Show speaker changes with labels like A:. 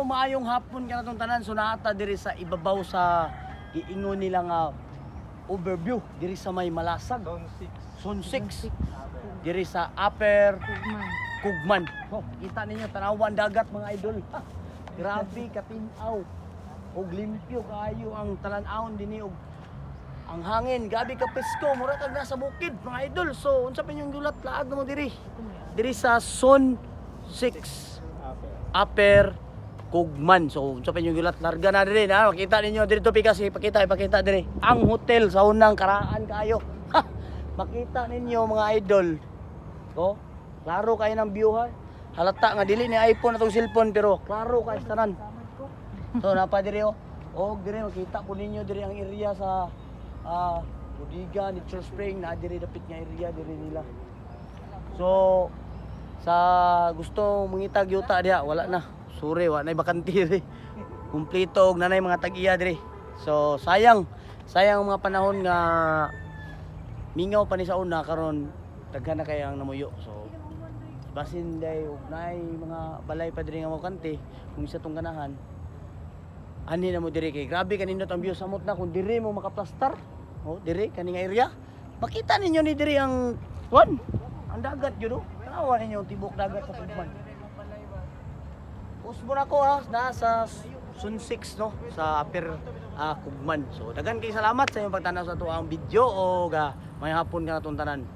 A: Maayong hapon ka natong tanan, so naata diri sa ibabaw sa giingon nila nga overview diri sa may Malasag. Zone 6. Diri sa Upper Kugman. Oh, kita ninyo tanawan dagat mga idol. Grabe katinaw. Og limpyo kaayo ang talan-awon dinhi og ang hangin, gabi ka presko, mura kag nasa bukid mga idol. So unsa pa yung gulat laag mo diri? Diri sa Zone 6. Upper Kugman. So unsa pa yung gulat larga na diri na. Makita ninyo diri to pikas ipakita diri. Ang hotel sa unang karaan kayo. Makita ninyo mga idol. Oh, klaro kayo ng view ha. Halata nga dili ni iPhone atong cellphone pero klaro kayo tanan. So napa diri oh. Oh, diri makita po ninyo diri ang area sa Budiga, Nature Spring, na diri dapit nga area diri nila. So sa gusto mangitag yuta diha wala na. Sure, wala na bakante diri. Kumpleto og nanay mga tag-iya diri. So sayang mga panahon nga mingaw pa ni sa una karon daghan na kay ang namuyo. So basin day og nay mga balay pa diri nga bakante kung isa tong ganahan. Ani na mo diri kay grabe kanindot ang view samot na kung diri mo makaplastar. Oh, diri kani nga area. Makita ninyo ni diri ang ang dagat gyud oh. Tanawa ninyo ang tibok dagat sa Kugman. Usbo na ko ha nasa Zone 6 no sa Upper Kugman. So daghan kay salamat sa inyong pagtanaw sa tuang video o may hapon ka natong tanan.